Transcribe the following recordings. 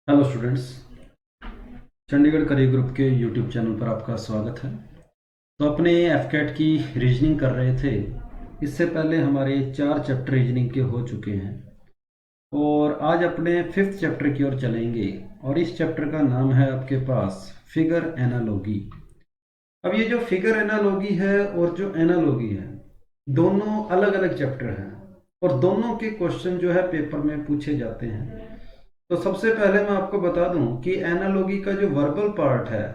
Hello students. Chandigarh career group के YouTube channel पर आपका स्वागत है। तो अपने एफकेट की रीजनिंग कर रहे थे। इससे पहले हमारे 4 चैप्टर रीजनिंग के हो चुके हैं और आज अपने 5th चैप्टर की ओर चलेंगे और इस चैप्टर का नाम है आपके पास फिगर एनालॉगी। अब ये जो फिगर एनालॉगी है और जो एनालॉगी है, दोनों अलग अलग चैप्टर हैं और दोनों के क्वेश्चन जो है पेपर में पूछे जाते हैं। तो सबसे पहले मैं आपको बता दूं कि एनालॉगी का जो वर्बल पार्ट है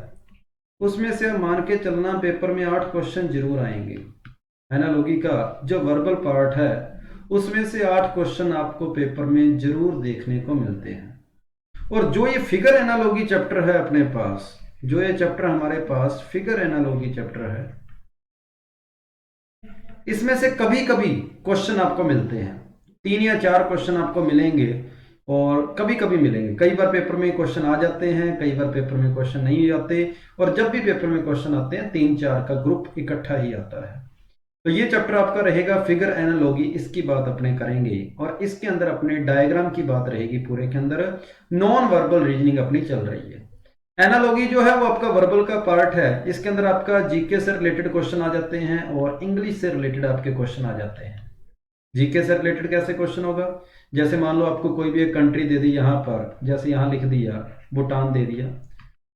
उसमें से आप मान के चलना पेपर में 8 क्वेश्चन जरूर आएंगे। एनालॉगी का जो वर्बल पार्ट है उसमें से 8 क्वेश्चन आपको पेपर में जरूर देखने को मिलते हैं। और जो ये फिगर एनालॉगी चैप्टर है अपने पास, जो ये चैप्टर हमारे पास फिगर एनालॉगी चैप्टर है, इसमें से कभी कभी क्वेश्चन आपको मिलते हैं। 3 या 4 क्वेश्चन आपको मिलेंगे और कभी कभी मिलेंगे। कई बार पेपर में क्वेश्चन आ जाते हैं, कई बार पेपर में क्वेश्चन नहीं आते, और जब भी पेपर में क्वेश्चन आते हैं 3-4 का ग्रुप इकट्ठा ही आता है। तो ये चैप्टर आपका रहेगा फिगर एनालॉगी, इसकी बात अपने करेंगे और इसके अंदर अपने डायग्राम की बात रहेगी। पूरे के अंदर नॉन वर्बल रीजनिंग अपनी चल रही है। एनालॉगी जो है वो आपका वर्बल का पार्ट है। इसके अंदर आपका जीके से रिलेटेड क्वेश्चन आ जाते हैं और इंग्लिश से रिलेटेड आपके क्वेश्चन आ जाते हैं। जीके से रिलेटेड कैसे क्वेश्चन होगा, जैसे मान लो आपको कोई भी एक कंट्री दे दी, यहाँ पर जैसे यहाँ लिख दिया भूटान दे दिया,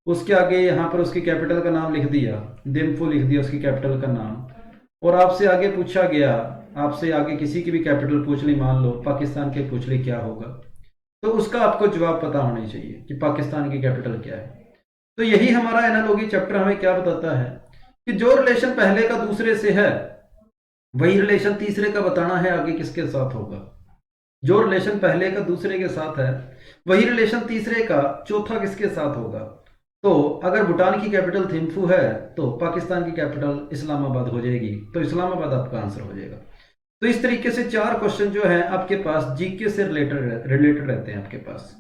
उसके आगे यहाँ पर उसकी कैपिटल का नाम लिख दिया, दिम्फू लिख दिया उसकी कैपिटल का नाम, और आपसे आगे पूछा गया, आपसे आगे किसी की भी कैपिटल पूछ ली, मान लो पाकिस्तान के पूछ ली, क्या होगा? तो उसका आपको जवाब पता होना चाहिए कि पाकिस्तान की कैपिटल क्या है। तो यही हमारा एनालॉगी चैप्टर हमें क्या बताता है कि जो रिलेशन पहले का दूसरे से है वही रिलेशन तीसरे का बताना है आगे किसके साथ होगा। जो रिलेशन पहले का दूसरे के साथ है वही रिलेशन तीसरे का चौथा किसके साथ होगा। तो अगर भूटान की कैपिटल थिम्फू है तो पाकिस्तान की कैपिटल इस्लामाबाद हो जाएगी, तो इस्लामाबाद आपका आंसर हो जाएगा। तो इस तरीके से 4 क्वेश्चन जो है आपके पास जीके से रिलेटेड रहते हैं आपके पास।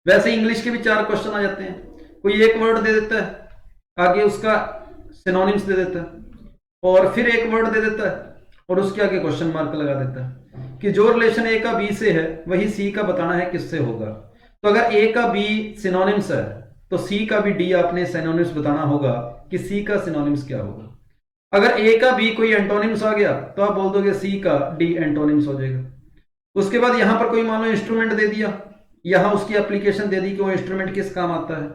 वैसे इंग्लिश के भी 4 क्वेश्चन आ जाते हैं। कोई एक वर्ड दे देता है, आगे उसका सिनोनिम्स दे देता है, और फिर एक वर्ड दे देता है और उसके आगे क्वेश्चन मार्क लगा देता है कि जो रिलेशन ए का बी से है वही सी का बताना है किससे होगा। तो अगर ए का बी सिनोनिम्स है तो सी का भी डी आपने सिनोनिम्स बताना होगा कि सी का सिनोनिम्स क्या होगा। अगर ए का बी कोई एंटोनिम्स आ गया तो आप बोल दोगे सी का डी एंटोनिम्स हो जाएगा। उसके बाद यहां पर कोई मान लो इंस्ट्रूमेंट दे दिया, यहां उसकी एप्लीकेशन दे दी कि वो इंस्ट्रूमेंट किस काम आता है,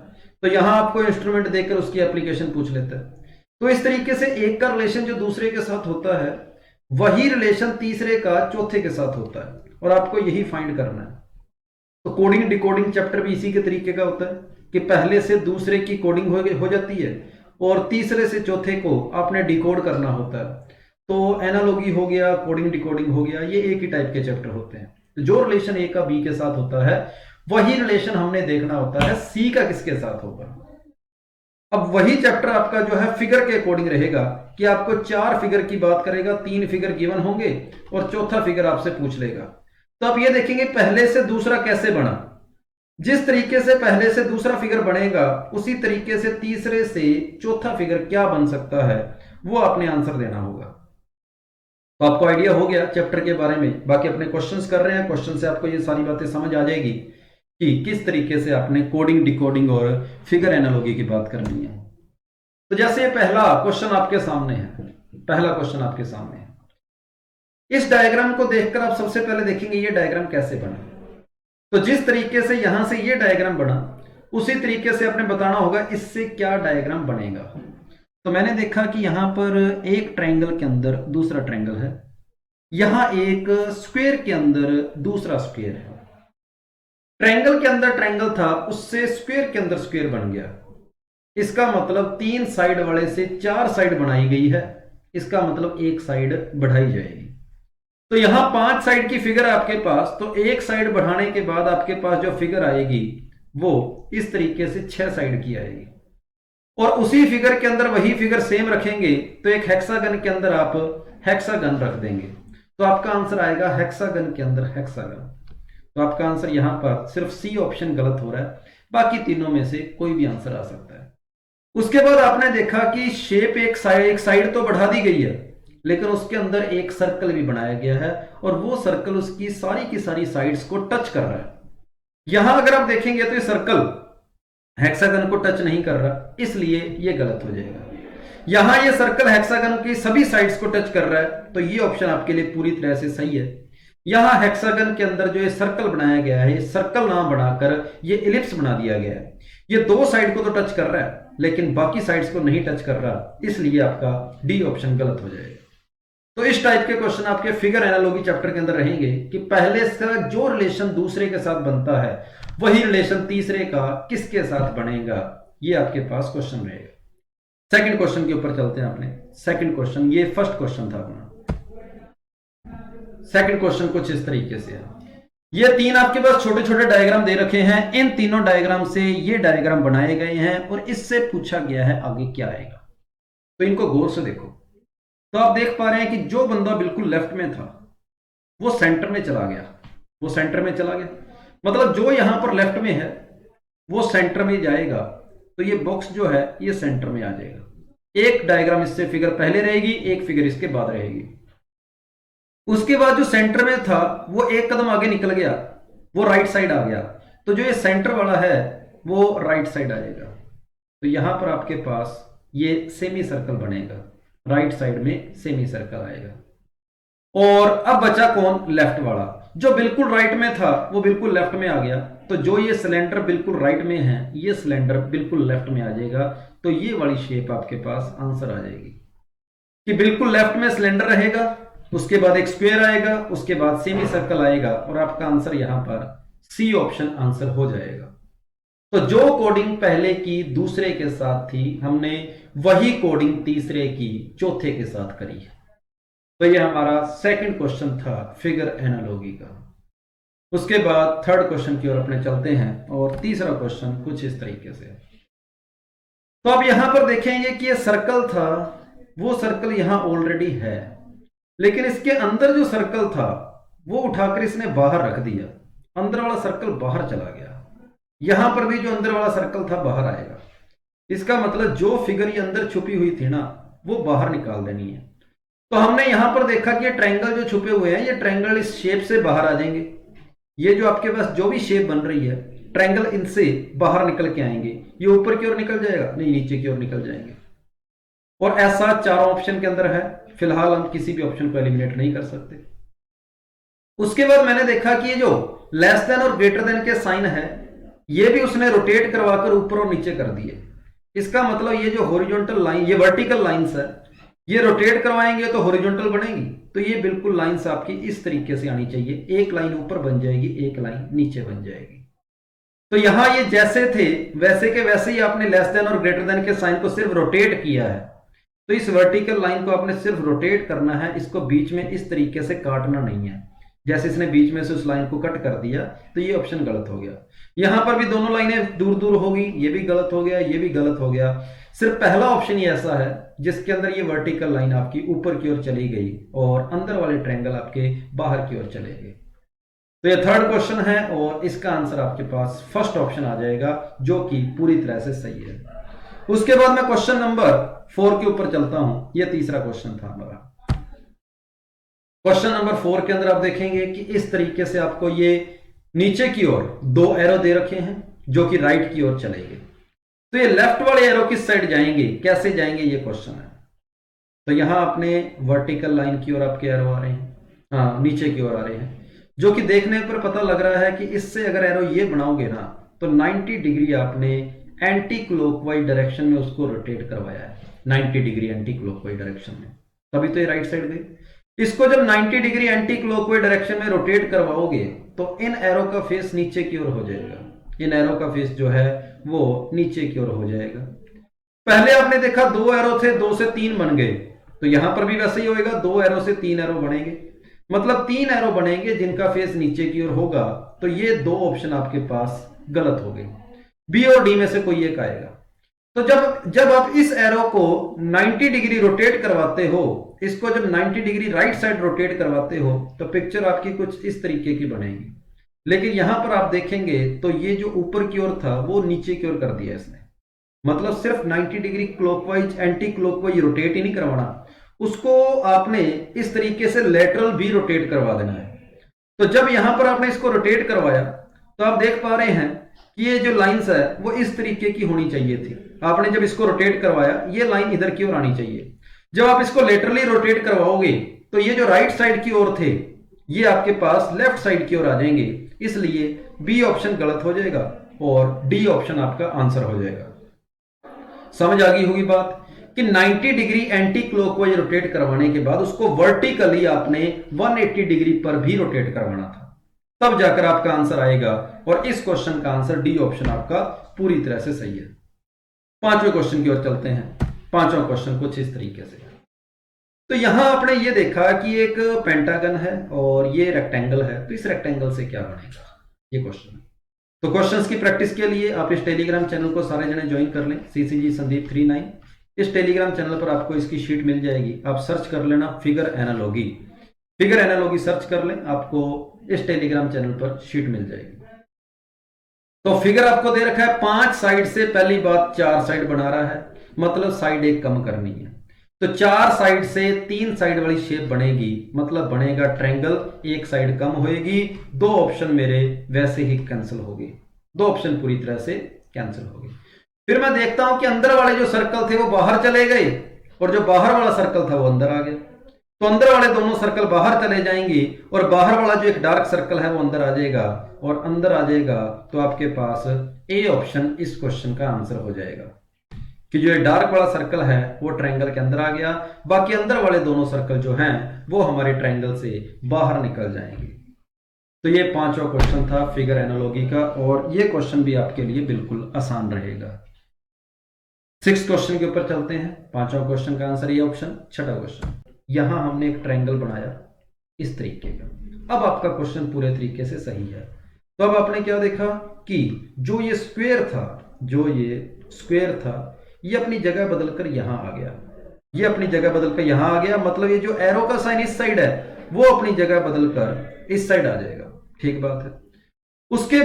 तो यहां आपको इंस्ट्रूमेंट देकर उसकी एप्लीकेशन पूछ लेता है। तो इस तरीके से एक का रिलेशन जो दूसरे के साथ होता है वही रिलेशन तीसरे का चौथे के साथ होता है, और आपको यही फाइंड करना है। तो कोडिंग डिकोडिंग चैप्टर भी इसी के तरीके का होता है कि पहले से दूसरे की कोडिंग हो जाती है और तीसरे से चौथे को आपने डिकोड करना होता है। तो एनालॉगी हो गया, कोडिंग डिकोडिंग हो गया, ये एक ही टाइप के चैप्टर होते हैं। तो जो रिलेशन ए का बी के साथ होता है वही रिलेशन हमने देखना होता है सी का किसके साथ होगा। अब वही चैप्टर आपका जो है फिगर के अकॉर्डिंग रहेगा कि आपको 4 फिगर की बात करेगा, 3 फिगर गिवन होंगे और चौथा फिगर आपसे पूछ लेगा। तो आप ये देखेंगे पहले से दूसरा कैसे बना। जिस तरीके से पहले से दूसरा फिगर बनेगा उसी तरीके से तीसरे से चौथा फिगर क्या बन सकता है वो आपने आंसर देना होगा। तो आपको आइडिया हो गया चैप्टर के बारे में। बाकी अपने क्वेश्चंस कर रहे हैं, क्वेश्चन से आपको ये सारी बातें समझ आ जाएगी कि किस तरीके से आपने कोडिंग डिकोडिंग और फिगर एनालॉगी की बात करनी है। तो जैसे पहला क्वेश्चन आपके सामने है, पहला क्वेश्चन आपके सामने है। इस डायग्राम को देखकर आप सबसे पहले देखेंगे ये डायग्राम कैसे बना। तो जिस तरीके से यहां से ये डायग्राम बना उसी तरीके से आपने बताना होगा इससे क्या डायग्राम बनेगा। तो मैंने देखा कि यहां पर एक ट्रायंगल के अंदर दूसरा ट्रायंगल है, यहां एक स्क्वायर के अंदर दूसरा स्क्वायर है। ट्रायंगल के अंदर ट्रायंगल था, उससे स्क्वायर के अंदर स्क्वायर बन गया। इसका मतलब 3 साइड वाले से 4 साइड बनाई गई है, इसका मतलब एक साइड बढ़ाई जाएगी। तो यहां 5 साइड की फिगर है आपके पास, तो एक साइड बढ़ाने के बाद आपके पास जो फिगर आएगी वो इस तरीके से 6 साइड की आएगी। और उसी फिगर के अंदर वही फिगर सेम रखेंगे तो एक हेक्सागन के अंदर आप हेक्सागन रख देंगे, तो आपका आंसर आएगा हेक्सागन के अंदर हेक्सागन। तो आपका आंसर यहां पर सिर्फ सी ऑप्शन गलत हो रहा है, बाकी तीनों में से कोई भी आंसर आ सकता है। उसके बाद आपने देखा कि शेप एक साइड तो बढ़ा दी गई है, लेकिन उसके अंदर एक सर्कल भी बनाया गया है और वो सर्कल उसकी सारी की सारी साइड्स को टच कर रहा है। यहां अगर आप देखेंगे तो ये सर्कल हेक्सागन को टच नहीं कर रहा, इसलिए ये गलत हो जाएगा। यहां ये सर्कल हेक्सागन की सभी साइड्स को टच कर रहा है, तो ये ऑप्शन आपके लिए पूरी तरह से सही है। यहां हेक्सागन के अंदर जो ये सर्कल बनाया गया है, ये सर्कल ना बनाकर ये इलिप्स बना दिया गया है। ये दो साइड को तो टच कर रहा है लेकिन बाकी साइड्स को नहीं टच कर रहा, इसलिए आपका डी ऑप्शन गलत हो जाएगा। तो इस टाइप के क्वेश्चन आपके फिगर एनालॉजी चैप्टर के अंदर रहेंगे कि पहले से जो रिलेशन दूसरे के साथ बनता है वही रिलेशन तीसरे का किसके साथ बनेगा, ये आपके पास क्वेश्चन रहेगा। सेकंड क्वेश्चन के ऊपर चलते हैं अपने। सेकंड क्वेश्चन, ये फर्स्ट क्वेश्चन था अपना। सेकंड क्वेश्चन कुछ इस तरीके से है। ये तीन आपके पास छोटे छोटे डायग्राम दे रखे हैं, इन तीनों डायग्राम से ये डायग्राम बनाए गए हैं और इससे पूछा गया है आगे क्या आएगा। तो इनको गौर से देखो। तो आप देख पा रहे हैं कि जो बंदा बिल्कुल लेफ्ट में था वो सेंटर में चला गया, वो सेंटर में चला गया, मतलब जो यहां पर लेफ्ट में है वो सेंटर में जाएगा, तो ये बॉक्स जो है ये सेंटर में आ जाएगा। एक डायग्राम इससे फिगर पहले रहेगी, एक फिगर इसके बाद रहेगी। उसके बाद जो सेंटर में था वो एक कदम आगे निकल गया, वो राइट साइड आ गया, तो जो ये सेंटर वाला है वो राइट साइड आएगा। तो यहां पर आपके पास ये सेमी सर्कल बनेगा, राइट साइड में सेमी सर्कल आएगा। और अब बचा कौन? लेफ्ट वाला। जो बिल्कुल राइट में था वो बिल्कुल लेफ्ट में आ गया, तो जो ये सिलेंडर बिल्कुल राइट में है ये सिलेंडर बिल्कुल लेफ्ट में आ जाएगा। तो ये वाली शेप आपके पास आंसर आ जाएगी कि बिल्कुल लेफ्ट में सिलेंडर रहेगा, उसके बाद एक स्क्वायर आएगा, उसके बाद सेमी सर्कल आएगा, और आपका आंसर यहां पर सी ऑप्शन आंसर हो जाएगा। तो जो कोडिंग पहले की दूसरे के साथ थी, हमने वही कोडिंग तीसरे की चौथे के साथ करी है। तो ये हमारा सेकंड क्वेश्चन था फिगर एनालॉजी का। उसके बाद थर्ड क्वेश्चन की ओर अपने चलते हैं, और तीसरा क्वेश्चन कुछ इस तरीके से। तो अब यहां पर देखेंगे कि ये सर्कल था, वो सर्कल यहां ऑलरेडी है, लेकिन इसके अंदर जो सर्कल था वो उठाकर इसने बाहर रख दिया, अंदर वाला सर्कल बाहर चला गया। यहां पर भी जो अंदर वाला सर्कल था बाहर आएगा। इसका मतलब जो फिगर ये अंदर छुपी हुई थी ना वो बाहर निकाल देनी है। तो हमने यहां पर देखा कि ये ट्रायंगल जो छुपे हुए हैं, ये ट्रायंगल इस शेप से बाहर आ जाएंगे। ये जो आपके पास जो भी शेप बन रही है, ट्रायंगल इनसे बाहर निकल के आएंगे। ये ऊपर की ओर निकल जाएगा, नहीं नीचे की ओर निकल जाएंगे। और ऐसा चारों ऑप्शन के अंदर है। फिलहाल हम किसी भी ऑप्शन को एलिमिनेट नहीं कर सकते। उसके बाद मैंने देखा कि ये जो लेस देन और ग्रेटर देन के साइन है, ये भी उसने रोटेट करवाकर ऊपर और नीचे कर दिए। इसका मतलब ये जो हॉरिजॉन्टल लाइन, ये वर्टिकल लाइंस है, ये रोटेट करवाएंगे तो हॉरिजॉन्टल बनेगी। तो ये बिल्कुल लाइंस आपकी इस तरीके से आनी चाहिए, एक लाइन ऊपर बन जाएगी, एक लाइन नीचे बन जाएगी। तो यहां ये जैसे थे वैसे के वैसे ही आपने लेस देन और ग्रेटर देन के साइन को सिर्फ रोटेट किया है। तो इस वर्टिकल लाइन को आपने सिर्फ रोटेट करना है, इसको बीच में इस तरीके से काटना नहीं है। जैसे इसने बीच में से उस लाइन को कट कर दिया, तो ये ऑप्शन गलत हो गया। यहां पर भी दोनों लाइनें दूर दूर होगी, ये भी गलत हो गया, ये भी गलत हो गया। सिर्फ पहला ऑप्शन ही ऐसा है जिसके अंदर ये वर्टिकल लाइन आपकी ऊपर की ओर चली गई और अंदर वाले ट्रायंगल आपके बाहर की ओर चले गए। तो ये थर्ड क्वेश्चन है और इसका आंसर आपके पास फर्स्ट ऑप्शन आ जाएगा, जो कि पूरी तरह से सही है। उसके बाद मैं क्वेश्चन नंबर 4 के ऊपर चलता हूं। ये तीसरा क्वेश्चन था हमारा। क्वेश्चन नंबर 4 के अंदर आप देखेंगे कि इस तरीके से आपको ये नीचे की ओर दो एरो दे रखे हैं जो कि राइट की ओर चलेंगे। तो ये लेफ्ट वाले एरो किस साइड जाएंगे, कैसे जाएंगे, ये क्वेश्चन है। तो यहां अपने वर्टिकल लाइन की ओर आपके एरो आ रहे हैं, हाँ नीचे की ओर आ रहे हैं, जो कि देखने पर पता लग रहा है कि इससे अगर एरो ये बनाओगे ना तो 90 डिग्री आपने एंटी क्लॉकवाइज डायरेक्शन में उसको रोटेट करवाया है। 90 डिग्री एंटी क्लॉकवाइज डायरेक्शन में, तभी तो ये राइट साइड गई। इसको जब 90 डिग्री एंटी क्लॉकवाइज डायरेक्शन में रोटेट करवाओगे तो इन एरो का फेस नीचे की ओर हो जाएगा, इन एरो का फेस जो है वो नीचे की ओर हो जाएगा। पहले आपने देखा 2 एरो थे, 2 से 3 बन गए, तो यहां पर भी वैसे ही होएगा, 2 एरो से 3 एरो बनेंगे, मतलब 3 एरो बनेंगे जिनका फेस नीचे की ओर होगा। तो ये 2 ऑप्शन आपके पास गलत हो गए, बी और डी में से कोई एक आएगा। तो जब आप इस एरो को 90 डिग्री रोटेट करवाते हो, इसको जब 90 डिग्री राइट साइड रोटेट करवाते हो, तो पिक्चर आपकी कुछ इस तरीके की बनेगी। लेकिन यहां पर आप देखेंगे तो ये जो ऊपर की ओर था वो नीचे की ओर कर दिया इसने, मतलब सिर्फ 90 degree clockwise anti clockwise rotate ही नहीं करवाना, उसको आपने इस तरीके से लेटरल भी रोटेट करवा देना है। तो जब यहां पर आपने इसको रोटेट करवाया तो आप देख पा रहे हैं कि ये जो लाइंस है वो इस तरीके की होनी चाहिए थी। आपने जब इसको रोटेट करवाया ये लाइन इधर की ओर आनी चाहिए। जब आप इसको लेटरली रोटेट करवाओगे तो ये जो राइट साइड की ओर थे ये आपके पास लेफ्ट साइड की ओर आ जाएंगे, इसलिए बी ऑप्शन गलत हो जाएगा और डी ऑप्शन आपका आंसर हो जाएगा। समझ आ गई होगी बात कि 90 डिग्री एंटी क्लॉकवाइज रोटेट करवाने के बाद उसको वर्टिकली आपने 180 डिग्री पर भी रोटेट करवाना था, तब जाकर आपका आंसर आएगा। और इस क्वेश्चन का आंसर डी ऑप्शन आपका पूरी तरह से सही है। पांचवें क्वेश्चन की ओर चलते हैं। पांचवा क्वेश्चन कुछ इस तरीके से। तो यहां आपने ये देखा कि एक पेंटागन है और ये रेक्टेंगल है, तो इस रेक्टेंगल से क्या बनेगा, ये क्वेश्चन है। तो क्वेश्चंस की प्रैक्टिस के लिए आप इस टेलीग्राम चैनल को सारे जने ज्वाइन कर लें, CCG संदीप 39। इस टेलीग्राम चैनल पर आपको इसकी शीट मिल जाएगी, आप सर्च कर लेना figure analogy. Figure analogy search कर लें, आपको इस टेलीग्राम चैनल पर शीट मिल जाएगी। तो फिगर आपको दे रखा है 5 साइड से, पहली बात 4 साइड बना रहा है, मतलब साइड एक कम करनी है। तो 4 साइड से 3 साइड वाली शेप बनेगी, मतलब बनेगा ट्रायंगल, एक साइड कम होएगी। 2 ऑप्शन मेरे वैसे ही कैंसिल हो गए, 2 ऑप्शन पूरी तरह से कैंसिल हो गए। फिर मैं देखता हूं कि अंदर वाले जो सर्कल थे वो बाहर चले गए और जो बाहर वाला सर्कल था वो अंदर आ गया। तो अंदर वाले दोनों सर्कल बाहर चले जाएंगे और बाहर वाला जो एक डार्क सर्कल है वो अंदर आ जाएगा, और अंदर आ जाएगा तो आपके पास ए ऑप्शन इस क्वेश्चन का आंसर हो जाएगा कि जो डार्क वाला सर्कल है वो ट्रायंगल के अंदर आ गया, बाकी अंदर वाले दोनों सर्कल जो हैं वो हमारे ट्रायंगल से बाहर निकल जाएंगे। तो ये पांचवा क्वेश्चन था फिगर एनालॉजी का, और ये क्वेश्चन भी आपके लिए बिल्कुल आसान रहेगा। 6 क्वेश्चन के ऊपर चलते हैं। पांचवा क्वेश्चन का आंसर ये ऑप्शन। छठा क्वेश्चन, यहां हमने एक ट्रायंगल बनाया इस तरीके का। अब आपका क्वेश्चन पूरे तरीके से सही है। तो अब आपने क्या देखा कि जो ये स्क्वायर था ये अपनी जगह बदलकर यहां आ गया, ये अपनी जगह बदलकर यहां आ गया, मतलब ये जो एरो का साइन इस साइड है वो अपनी जगह बदलकर इस साइड आ जाएगा। ठीक बात है। उसके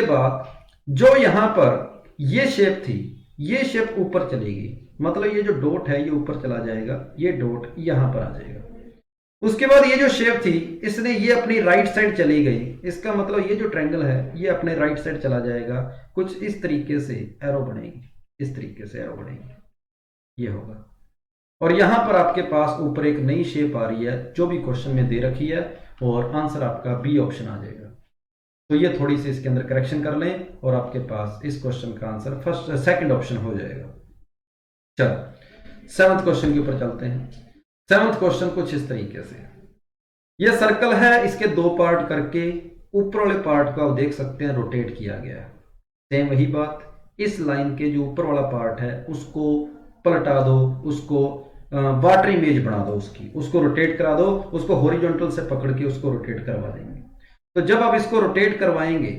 बाद जो यहां पर ये शेप थी ये शेप ऊपर चलेगी, मतलब ये जो डॉट है ये ऊपर चला जाएगा, ये डॉट यहां पर आ जाएगा। उसके बाद ये जो शेप थी इसने ये अपनी राइट साइड चली गई, इसका मतलब ये जो ट्रायंगल है ये अपने राइट साइड चला जाएगा। कुछ इस तरीके से एरो बनेगी, इस तरीके से एरो बनेगी, ये होगा। और यहां पर आपके पास ऊपर एक नई शेप आ रही है जो भी क्वेश्चन में दे रखी है, और आंसर आपका बी ऑप्शन आ जाएगा। तो ये थोड़ी सी इसके अंदर करेक्शन कर लें और आपके पास इस क्वेश्चन का आंसर सेकंड ऑप्शन हो जाएगा। चलो 7th क्वेश्चन के ऊपर चलते हैं। 7th क्वेश्चन कुछ इस तरीके से, ये सर्कल है, इसके 2 पार्ट करके ऊपर वाले पार्ट को आप देख सकते हैं रोटेट किया गया है। सेम वही बात, इस लाइन के जो ऊपर वाला पार्ट है उसको पलटा दो, उसको वाटर इमेज बना दो, उसको रोटेट करा दो, उसको हॉरिजॉन्टल से पकड़ के उसको रोटेट करवा देंगे। तो जब आप इसको रोटेट करवाएंगे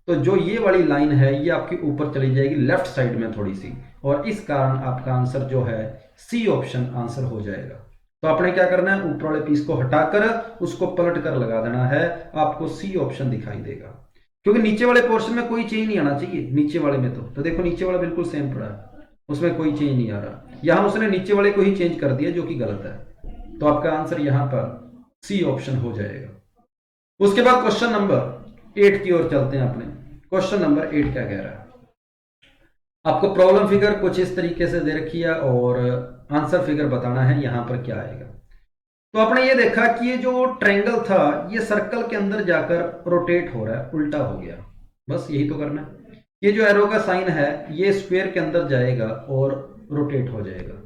तो जो ये वाली लाइन है ये आपकी ऊपर चली जाएगी लेफ्ट साइड में थोड़ी सी, और इस कारण आपका आंसर जो है सी ऑप्शन आंसर हो जाएगा। तो आपने क्या करना है, ऊपर वाले पीस को हटाकर उसको पलट कर लगा देना है, आपको सी ऑप्शन दिखाई देगा। क्योंकि नीचे वाले पोर्शन में कोई चेंज नहीं आना चाहिए, नीचे वाले में तो देखो नीचे वाला बिल्कुल सेम पड़ा है, उसमें कोई चेंज नहीं आ रहा। यहां उसने नीचे वाले को ही चेंज कर दिया जो कि गलत है। तो आपका आंसर यहां पर सी ऑप्शन हो जाएगा। उसके बाद क्वेश्चन नंबर 8 की ओर चलते हैं अपने। क्वेश्चन नंबर 8 क्या कह रहा है, आपको प्रॉब्लम फिगर कुछ इस तरीके से दे रखी है और आंसर फिगर बताना है यहां पर क्या आएगा। तो आपने ये देखा कि ये जो ट्रायंगल था ये सर्कल के अंदर जाकर रोटेट हो रहा है, उल्टा हो गया, बस यही तो करना है। ये जो एरो का साइन है ये स्क्वायर के अंदर जाएगा और रोटेट हो जाएगा।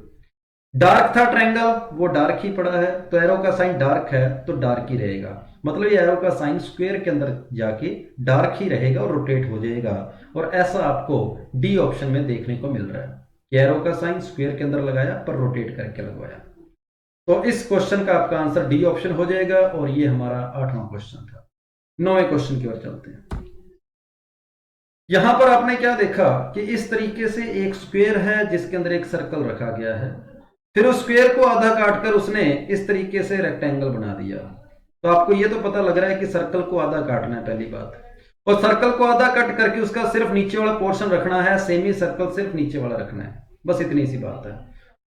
डार्क था ट्रायंगल, वो डार्क ही पड़ा है, तो एरो का साइन डार्क है तो डार्क ही रहेगा, मतलब ये एरो का साइन स्क्वायर के अंदर जाके डार्क ही रहेगा और रोटेट हो जाएगा। और ऐसा आपको डी ऑप्शन में देखने को मिल रहा है कि एरो का साइन स्क्वायर के अंदर लगाया पर रोटेट करके लगवाया। तो इस क्वेश्चन का आपका आंसर डी ऑप्शन हो जाएगा, और ये हमारा 8वां क्वेश्चन था। 9वें क्वेश्चन की ओर चलते हैं। यहां पर आपने क्या देखा कि इस तरीके से एक स्क्वायर है जिसके अंदर एक सर्कल रखा गया है, फिर उस स्क्वायर को आधा काटकर उसने इस तरीके से रेक्टेंगल बना दिया। तो आपको ये तो पता लग रहा है कि सर्कल को आधा काटना है पहली बात, और सर्कल को आधा कट करके उसका सिर्फ नीचे वाला पोर्शन रखना है, सेमी सर्कल सिर्फ नीचे वाला रखना है, बस इतनी सी बात है।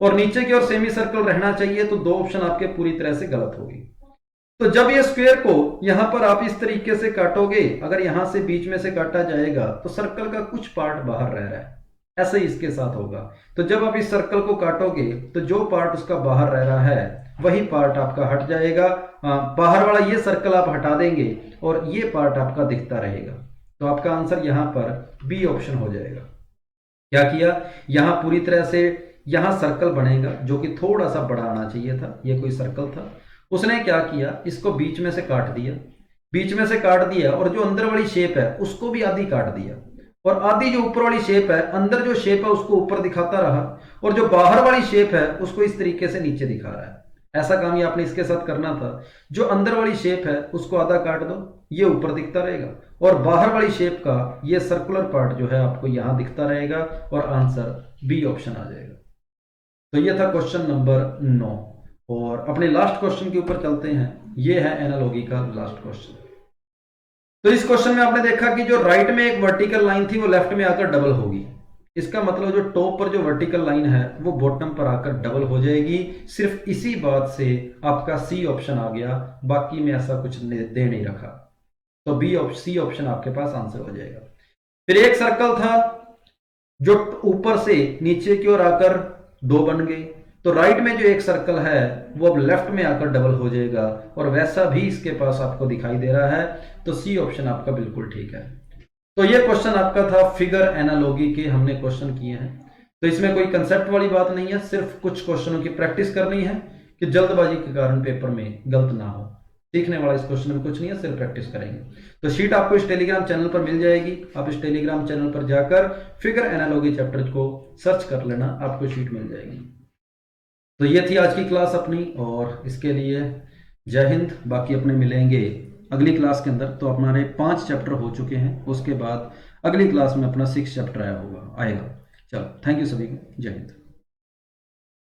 और नीचे की ओर सेमी सर्कल रहना चाहिए, तो 2 ऑप्शन आपके पूरी तरह से गलत होगी। तो जब ये स्क्वायर को यहां पर आप इस तरीके से काटोगे, अगर यहां से बीच में से काटा जाएगा तो सर्कल का कुछ पार्ट बाहर रह रहा है, ऐसे ही इसके साथ होगा। तो जब आप इस सर्कल को काटोगे तो जो पार्ट उसका बाहर रह रहा है वही पार्ट आपका हट जाएगा। बाहर वाला ये सर्कल आप हटा देंगे और ये पार्ट आपका दिखता रहेगा। तो आपका आंसर यहां पर बी ऑप्शन हो जाएगा। क्या किया, यहां पूरी तरह से यहां सर्कल बनेगा जो कि थोड़ा सा बड़ा आना चाहिए था, ये कोई सर्कल था, उसने क्या किया, इसको बीच में से काट दिया, बीच में से काट दिया और जो अंदर वाली शेप है उसको भी आधी काट दिया, और आधी जो ऊपर वाली शेप है, अंदर जो शेप है उसको ऊपर दिखाता रहा और जो बाहर वाली शेप है उसको इस तरीके से नीचे दिखा रहा है। ऐसा काम ही आपने इसके साथ करना था। जो अंदर वाली शेप है उसको आधा काट दो, ये ऊपर दिखता रहेगा, और बाहर वाली शेप का ये सर्कुलर पार्ट जो है आपको यहां दिखता रहेगा, और आंसर बी ऑप्शन आ जाएगा। तो ये था क्वेश्चन नंबर 9, और अपने लास्ट क्वेश्चन के ऊपर चलते हैं। ये है एनालॉजी का लास्ट क्वेश्चन। तो इस क्वेश्चन में आपने देखा कि जो राइट में एक वर्टिकल लाइन थी वो लेफ्ट में आकर डबल होगी। इसका मतलब जो टॉप पर जो वर्टिकल लाइन है वो बॉटम पर आकर डबल हो जाएगी। सिर्फ इसी बात से आपका सी ऑप्शन आ गया, बाकी में ऐसा कुछ दे नहीं रखा। तो बी सी ऑप्शन आपके पास आंसर हो जाएगा। फिर एक सर्कल था जो ऊपर से नीचे की ओर आकर दो बन गए, तो राइट में जो एक सर्कल है वो अब लेफ्ट में आकर डबल हो जाएगा, और वैसा भी इसके पास आपको दिखाई दे रहा है। तो सी ऑप्शन आपका बिल्कुल ठीक है। तो ये क्वेश्चन आपका था फिगर एनालॉजी के, हमने क्वेश्चन किए हैं। तो इसमें कोई कंसेप्ट वाली बात नहीं है, सिर्फ कुछ क्वेश्चनों की प्रैक्टिस करनी है कि जल्दबाजी के कारण पेपर में गलत ना हो। सीखने वाला इस क्वेश्चन में कुछ नहीं है, सिर्फ प्रैक्टिस करेंगे। तो शीट आपको इस टेलीग्राम चैनल पर मिल जाएगी। आप इस टेलीग्राम चैनल पर जाकर फिगर एनालॉजी चैप्टर को सर्च कर लेना, आपको शीट मिल जाएगी। तो ये थी आज की क्लास अपनी, और इसके लिए जय हिंद। बाकी अपने मिलेंगे अगली क्लास के अंदर। तो हमारे 5 चैप्टर हो चुके हैं, उसके बाद अगली क्लास में अपना 6 चैप्टर आएगा। चलो, थैंक यू सभी को, जय हिंद।